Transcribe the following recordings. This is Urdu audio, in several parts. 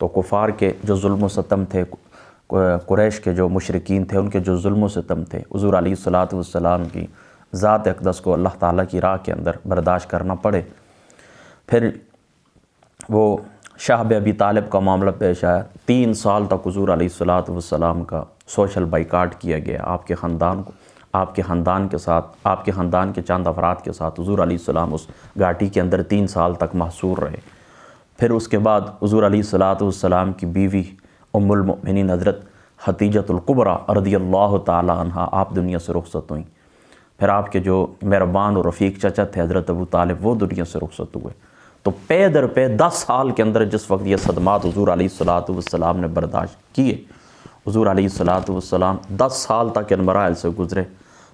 تو کفار کے جو ظلم و ستم تھے، قریش کے جو مشرکین تھے، ان کے جو ظلم و ستم تھے، حضور علیہ الصلوۃ والسلام کی ذات اقدس کو اللہ تعالیٰ کی راہ کے اندر برداشت کرنا پڑے۔ پھر وہ شاہ ابی طالب کا معاملہ پیش آیا، 3 سال تک حضور علیہ الصلوۃ والسلام کا سوشل بائیکاٹ کیا گیا، آپ کے خاندان کو، آپ کے خاندان کے ساتھ، آپ کے خاندان کے چند افراد کے ساتھ حضور علیہ السلام اس گھاٹی کے اندر 3 سال تک محصور رہے۔ پھر اس کے بعد حضور علیہ الصلوۃ والسلام کی بیوی ام المؤمنین حضرت خدیجۃ الکبریٰ رضی اللہ تعالی عنہا آپ دنیا سے رخصت ہوئیں۔ پھر آپ کے جو مہربان اور رفیق چچا تھے حضرت ابو طالب، وہ دنیا سے رخصت ہوئے۔ تو پے در پے 10 سال کے اندر جس وقت یہ صدمات حضور علیہ الصلوۃ والسلام نے برداشت کیے، حضور علیہ الصلوۃ والسلام 10 سال تک ان مراحل سے گزرے،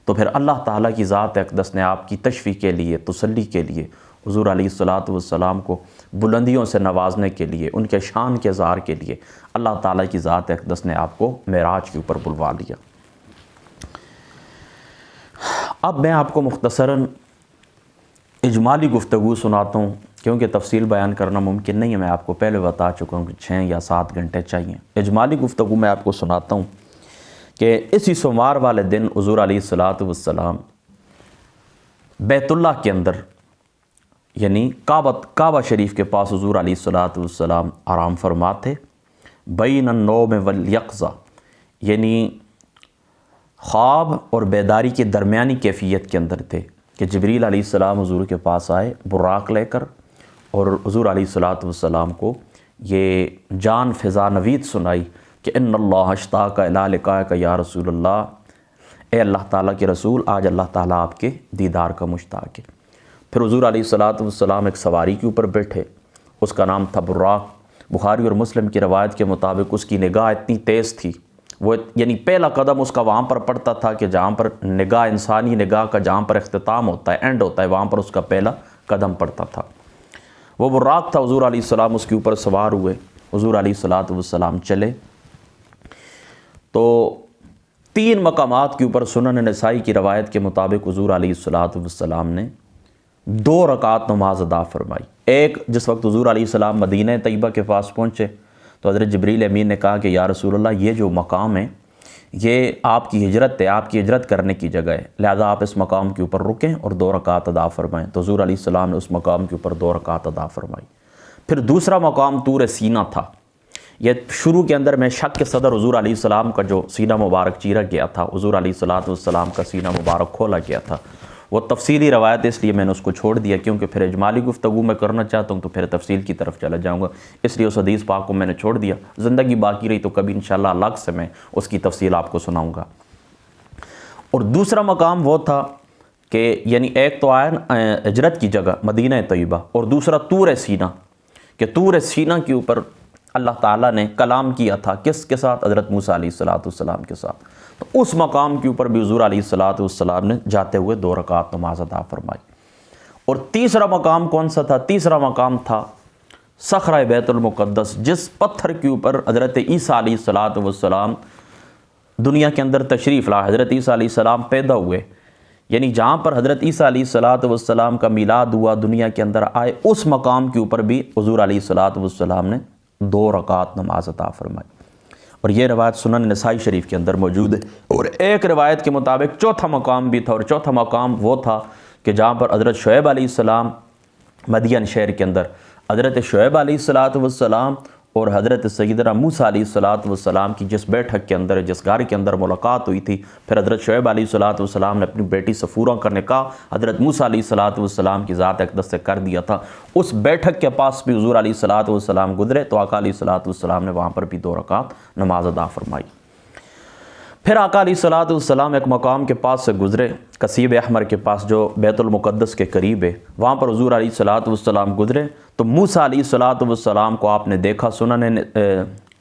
تو پھر اللہ تعالیٰ کی ذات اقدس نے آپ کی تشفی کے لیے، تسلی کے لیے، حضور علیہ الصلوۃ والسلام کو بلندیوں سے نوازنے کے لیے، ان کے شان کے اظہار کے لیے اللہ تعالیٰ کی ذات اقدس نے آپ کو معراج کے اوپر بلوا لیا۔ اب میں آپ کو مختصراً اجمالی گفتگو سناتا ہوں، کیونکہ تفصیل بیان کرنا ممکن نہیں ہے، میں آپ کو پہلے بتا چکا ہوں کہ 6 یا 7 گھنٹے چاہیے۔ اجمالی گفتگو میں آپ کو سناتا ہوں کہ اسی سوموار والے دن حضور علیہ الصلوۃ والسلام بیت اللہ کے اندر، یعنی کعبہ شریف کے پاس حضور علیہ الصلوۃ والسلام آرام فرما تھے، بین النوم والیقظہ، یعنی خواب اور بیداری کے درمیانی کیفیت کے اندر تھے کہ جبریل علیہ السلام حضور کے پاس آئے براق لے کر، اور حضور علیہ الصلوۃ والسلام کو یہ جان فضا نوید سنائی کہ ان اللہ اشتاق الی لقائک یا رسول اللہ، اے اللہ تعالیٰ کے رسول، آج اللہ تعالیٰ آپ کے دیدار کا مشتاق ہے۔ پھر حضور علیہ الصلوۃ والسلام ایک سواری کے اوپر بیٹھے، اس کا نام تھا براق۔ بخاری اور مسلم کی روایت کے مطابق اس کی نگاہ اتنی تیز تھی، وہ یعنی پہلا قدم اس کا وہاں پر پڑتا تھا کہ جہاں پر نگاہ، انسانی نگاہ کا جہاں پر اختتام ہوتا ہے، اینڈ ہوتا ہے، وہاں پر اس کا پہلا قدم پڑتا تھا۔ وہ براق تھا، حضور علیہ السلام اس کے اوپر سوار ہوئے، حضور علیہ الصلوۃ والسلام چلے۔ تو 3 مقامات کے اوپر سنن نسائی کی روایت کے مطابق حضور علیہ الصلوۃ والسلام نے 2 رکعت نماز ادا فرمائی۔ ایک، جس وقت حضور علیہ السلام مدینہ طیبہ کے پاس پہنچے تو حضرت جبریل امین نے کہا کہ یا رسول اللہ، یہ جو مقام ہے یہ آپ کی ہجرت ہے، آپ کی ہجرت کرنے کی جگہ ہے، لہذا آپ اس مقام کے اوپر رکیں اور 2 رکعت ادا فرمائیں۔ تو حضور علیہ السلام نے اس مقام کے اوپر 2 رکعت ادا فرمائی۔ پھر دوسرا مقام طور سینہ تھا۔ یہ شروع کے اندر میں شک کے صدر حضور علیہ السلام کا جو سینہ مبارک چیرا گیا تھا، حضور علیہ الصلوۃ والسلام کا سینہ مبارک کھولا گیا تھا، وہ تفصیلی روایت اس لیے میں نے اس کو چھوڑ دیا، کیونکہ پھر اجمالی گفتگو میں کرنا چاہتا ہوں تو پھر تفصیل کی طرف چلا جاؤں گا، اس لیے اس حدیث پاک کو میں نے چھوڑ دیا۔ زندگی باقی رہی تو کبھی انشاءاللہ الگ سے میں اس کی تفصیل آپ کو سناؤں گا۔ اور دوسرا مقام وہ تھا کہ یعنی ایک تو آیا ہجرت کی جگہ مدینہ طیبہ، اور دوسرا طور سینہ، کہ طور سینہ کے اوپر اللہ تعالیٰ نے کلام کیا تھا، کس کے ساتھ؟ حضرت موسیٰ علیہ الصلوۃ والسلام کے ساتھ۔ تو اس مقام کے اوپر بھی حضور علیہ الصلوۃ والسلام نے جاتے ہوئے 2 رکعت نماز ادا فرمائی۔ اور تیسرا مقام کون سا تھا؟ تیسرا مقام تھا صخرہ بیت المقدس، جس پتھر کے اوپر حضرت عیسیٰ علیہ الصلوۃ والسلام دنیا کے اندر تشریف لا، حضرت عیسیٰ علیہ السلام پیدا ہوئے، یعنی جہاں پر حضرت عیسیٰ علیہ الصلوۃ والسلام کا میلاد ہوا، دنیا کے اندر آئے، اس مقام کے اوپر بھی حضور علیہ الصلوۃ والسلام نے 2 رکعت نماز عطا فرمائی۔ اور یہ روایت سنن نسائی شریف کے اندر موجود ہے۔ اور ایک روایت کے مطابق چوتھا مقام بھی تھا، اور چوتھا مقام وہ تھا کہ جہاں پر حضرت شعیب علیہ السلام مدین شہر کے اندر، حضرت شعیب علیہ الصلوۃ والسلام اور حضرت سیدنا موسیٰ علیہ الصلوۃ والسلام کی جس بیٹھک کے اندر، جس گھر کے اندر ملاقات ہوئی تھی، پھر حضرت شعیب علیہ الصلوۃ والسلام نے اپنی بیٹی صفورہ کا نکاح حضرت موسیٰ علیہ الصلوۃ والسلام کی ذات اقدس سے کر دیا تھا۔ اس بیٹھک کے پاس بھی حضور علیہ الصلوۃ والسلام گزرے تو آقا علیہ الصلوۃ والسلام نے وہاں پر بھی 2 رکعت نماز ادا فرمائی۔ پھر آقا علیہ الصلوۃ والسلام ایک مقام کے پاس سے گزرے، کثیب احمر کے پاس جو بیت المقدس کے قریب ہے، وہاں پر حضور علیہ الصلوۃ والسلام گزرے تو موسیٰ علیہ الصلوۃ والسلام کو آپ نے دیکھا۔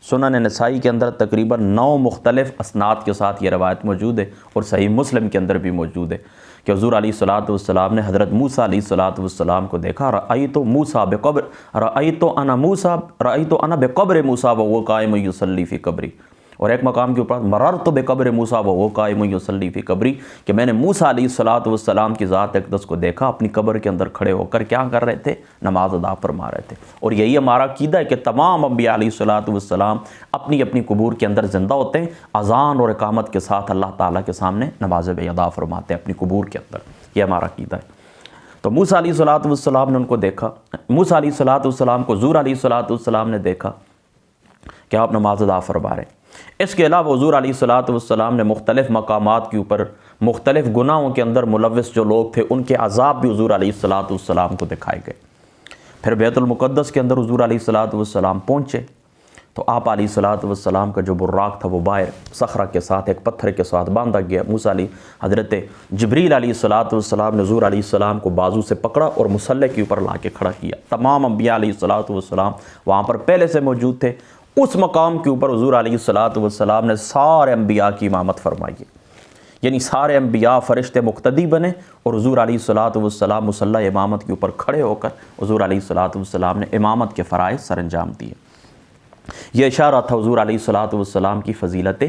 سنن نسائی کے اندر تقریباً 9 مختلف اسناد کے ساتھ یہ روایت موجود ہے، اور صحیح مسلم کے اندر بھی موجود ہے کہ حضور علیہ الصلوۃ والسلام نے حضرت موسیٰ علیہ الصلوۃ والسلام کو دیکھا، رأیت انا بقبر موسیٰ وهو قائم یصلی فی قبری، اور ایک مقام کے اوپر مررت بقبر موسیٰ وہو قائم یصلی فی قبری، کہ میں نے موسیٰ علیہ السلام کی ذات اقدس کو دیکھا اپنی قبر کے اندر کھڑے ہو کر کیا کر رہے تھے؟ نماز ادا فرما رہے تھے۔ اور یہی ہمارا عقیدہ ہے کہ تمام انبیاء علیہ السلام اپنی اپنی قبور کے اندر زندہ ہوتے ہیں، اذان اور اقامت کے ساتھ اللہ تعالیٰ کے سامنے نماز ادا فرماتے ہیں اپنی قبور کے اندر، یہ ہمارا عقیدہ ہے۔ تو موسیٰ علیہ السلام نے ان کو دیکھا، موسیٰ علیہ السلام کو حضور علیہ السلام نے دیکھا کہ آپ نماز ادا فرما رہے ہیں۔ اس کے علاوہ حضور علیہ السلام نے مختلف مقامات کے اوپر مختلف گناہوں کے اندر ملوث جو لوگ تھے ان کے عذاب بھی حضور علیہ السلام کو دکھائے گئے۔ پھر بیت المقدس کے اندر حضور علیہ السلام پہنچے تو آپ علیہ السلام کا جو براق تھا وہ باہر صخرہ کے ساتھ ایک پتھر کے ساتھ باندھا گیا۔ موسیٰ حضرت جبریل علیہ السلام نے حضور علیہ السلام کو بازو سے پکڑا اور مصلی کے اوپر لا کے کھڑا کیا۔ تمام انبیاء علیہ السلام وہاں پر پہلے سے موجود تھے۔ اس مقام کے اوپر حضور علیہ السلام نے سارے انبیاء کی امامت فرمائی ہے، یعنی سارے انبیاء فرشتے مقتدی بنے اور حضور علیہ السلام مصلی امامت کے اوپر کھڑے ہو کر حضور علیہ السلام نے امامت کے فرائض سر انجام دیے۔ یہ اشارہ تھا حضور علیہ السلام کی فضیلت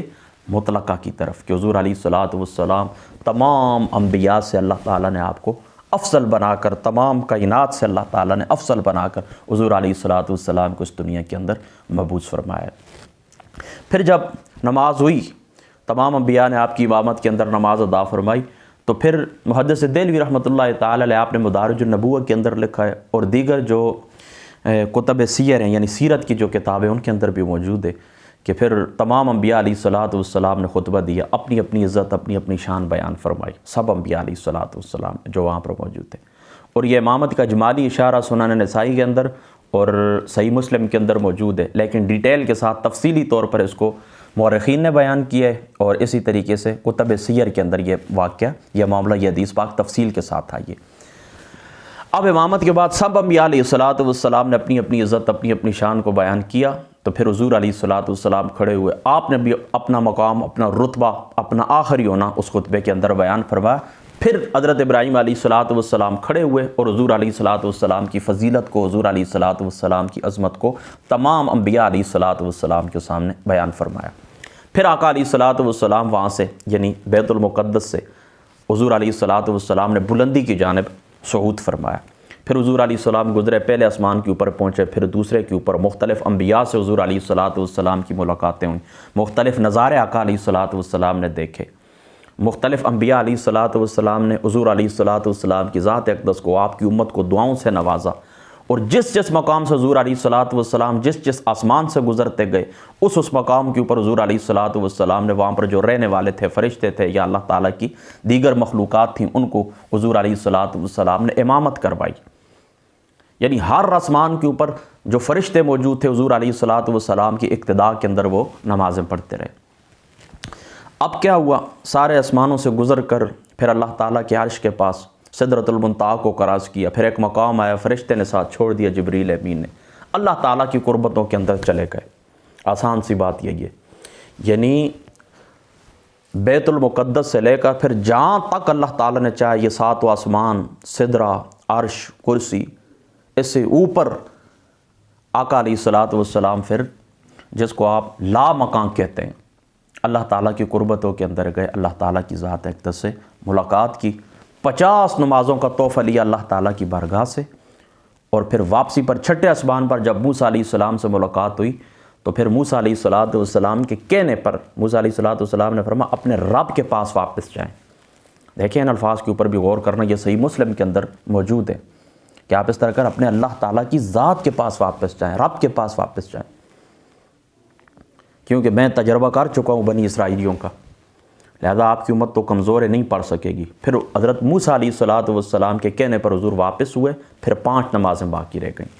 مطلقہ کی طرف کہ حضور علیہ السلام تمام انبیاء سے اللہ تعالیٰ نے آپ کو افضل بنا کر، تمام کائنات سے اللہ تعالیٰ نے افضل بنا کر حضور علیہ السلام کو اس دنیا کے اندر مبعوث فرمایا۔ پھر جب نماز ہوئی، تمام انبیاء نے آپ کی امامت کے اندر نماز ادا فرمائی، تو پھر محدث دہلوی رحمۃ اللہ تعالیٰ علیہ آپ نے مدارج النبوہ کے اندر لکھا ہے اور دیگر جو کتب سیر ہیں یعنی سیرت کی جو کتابیں ان کے اندر بھی موجود ہے کہ پھر تمام انبیاء علیہ السلام نے خطبہ دیا، اپنی اپنی عزت اپنی اپنی شان بیان فرمائی، سب انبیاء علیہ السلام جو وہاں پر موجود تھے۔ اور یہ امامت کا اجمالی اشارہ سنن نسائی کے اندر اور صحیح مسلم کے اندر موجود ہے، لیکن ڈیٹیل کے ساتھ تفصیلی طور پر اس کو مورخین نے بیان کیا ہے اور اسی طریقے سے کتب سیر کے اندر یہ واقعہ، یہ معاملہ، یہ حدیث پاک تفصیل کے ساتھ آئی ہے۔ اب امامت کے بعد سب انبیاء علیہ السلام نے اپنی اپنی عزت اپنی اپنی شان کو بیان کیا، تو پھر حضور علیہ السلام کھڑے ہوئے، آپ نے بھی اپنا مقام، اپنا رتبہ، اپنا آخری ہونا اس خطبے کے اندر بیان فرمایا۔ پھر حضرت ابراہیم علیہ السلام کھڑے ہوئے اور حضور علیہ السلام کی فضیلت کو، حضور علیہ السلام کی عظمت کو تمام انبیاء علیہ السلام کے سامنے بیان فرمایا۔ پھر آقا علیہ السلام وہاں سے یعنی بیت المقدس سے حضور علیہ السلام نے بلندی کی جانب صعود فرمایا۔ پھر حضور علیہ السلام گزرے، پہلے آسمان کے اوپر پہنچے، پھر دوسرے کے اوپر، مختلف انبیاء سے حضور علیہ السلام کی ملاقاتیں ہوئیں، مختلف نظارے آقا علیہ السلام نے دیکھے، مختلف انبیاء علیہ السلام نے حضور علیہ السلام کی ذات اقدس کو، آپ کی امت کو دعاؤں سے نوازا، اور جس جس مقام سے حضور علیہ السلام جس آسمان سے گزرتے گئے اس مقام کے اوپر حضور علیہ السلام نے وہاں پر جو رہنے والے تھے، فرشتے تھے یا اللہ تعالیٰ کی دیگر مخلوقات تھیں، ان کو حضور علیہ السلام نے امامت کروائی۔ یعنی ہر آسمان کے اوپر جو فرشتے موجود تھے حضور علیہ السلام کی اقتداء کے اندر وہ نمازیں پڑھتے رہے۔ اب کیا ہوا؟ سارے آسمانوں سے گزر کر پھر اللہ تعالیٰ کے عرش کے پاس سدرۃ المنتہا کو کراس کیا، پھر ایک مقام آیا، فرشتے نے ساتھ چھوڑ دیا، جبریل امین نے، اللہ تعالیٰ کی قربتوں کے اندر چلے گئے۔ آسان سی بات یہی ہے، یعنی بیت المقدس سے لے کر پھر جہاں تک اللہ تعالیٰ نے چاہے، یہ ساتوں آسمان، سدرہ، عرش، کرسی، اس سے اوپر آقا علیہ السلام پھر جس کو آپ لا مکان کہتے ہیں، اللہ تعالیٰ کی قربتوں کے اندر گئے، اللہ تعالیٰ کی ذات اقدس سے ملاقات کی، 50 نمازوں کا تحفہ لیا اللہ تعالیٰ کی بارگاہ سے، اور پھر واپسی پر چھٹے آسمان پر جب موسیٰ علیہ السلام سے ملاقات ہوئی تو پھر موسیٰ علیہ السلام کے کہنے پر موسیٰ علیہ السلام نے فرمایا اپنے رب کے پاس واپس جائیں۔ دیکھیں ان الفاظ کے اوپر بھی غور کرنا، یہ صحیح مسلم کے اندر موجود ہے کہ آپ اس طرح کر اپنے اللہ تعالیٰ کی ذات کے پاس واپس جائیں، رب کے پاس واپس جائیں، کیونکہ میں تجربہ کر چکا ہوں بنی اسرائیلیوں کا، لہذا آپ کی امت تو کمزور ہے، نہیں پڑھ سکے گی۔ پھر حضرت موسیٰ علیہ السلام کے کہنے پر حضور واپس ہوئے، پھر 5 نمازیں باقی رہ گئیں،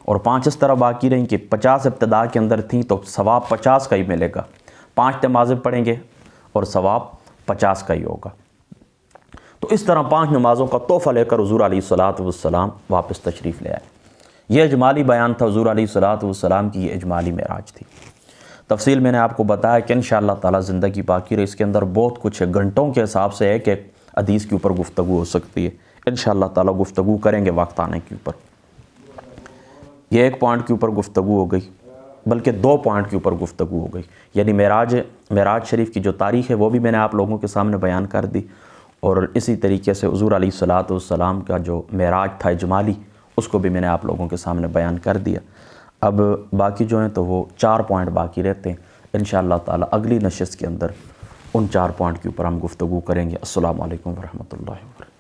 اور 5 اس طرح باقی رہیں کہ 50 ابتدا کے اندر تھیں تو ثواب 50 کا ہی ملے گا، 5 نمازیں پڑھیں گے اور ثواب 50 کا ہی ہوگا۔ تو اس طرح 5 نمازوں کا تحفہ لے کر حضور علیہ السلام واپس تشریف لے آئے۔ یہ اجمالی بیان تھا حضور علیہ السلام کی، یہ اجمالی معراج تھی۔ تفصیل میں نے آپ کو بتایا کہ انشاءاللہ تعالیٰ زندگی باقی رہے، اس کے اندر بہت کچھ ہے، گھنٹوں کے حساب سے ایک ایک حدیث کے اوپر گفتگو ہو سکتی ہے، انشاءاللہ تعالیٰ گفتگو کریں گے وقت آنے کے اوپر۔ یہ ایک پوائنٹ کے اوپر گفتگو ہو گئی۔ بلکہ 2 پوائنٹ کے اوپر گفتگو ہو گئی، یعنی معراج شریف کی جو تاریخ ہے وہ بھی میں نے آپ لوگوں کے سامنے بیان کر دی، اور اسی طریقے سے حضور علیہ الصلاۃ والسلام کا جو معراج تھا اجمالی، اس کو بھی میں نے آپ لوگوں کے سامنے بیان کر دیا۔ اب باقی جو ہیں تو وہ 4 پوائنٹ باقی رہتے ہیں، انشاءاللہ تعالی اگلی نشست کے اندر ان 4 پوائنٹ کے اوپر ہم گفتگو کریں گے۔ السلام علیکم ورحمۃ اللہ وبرکاتہ۔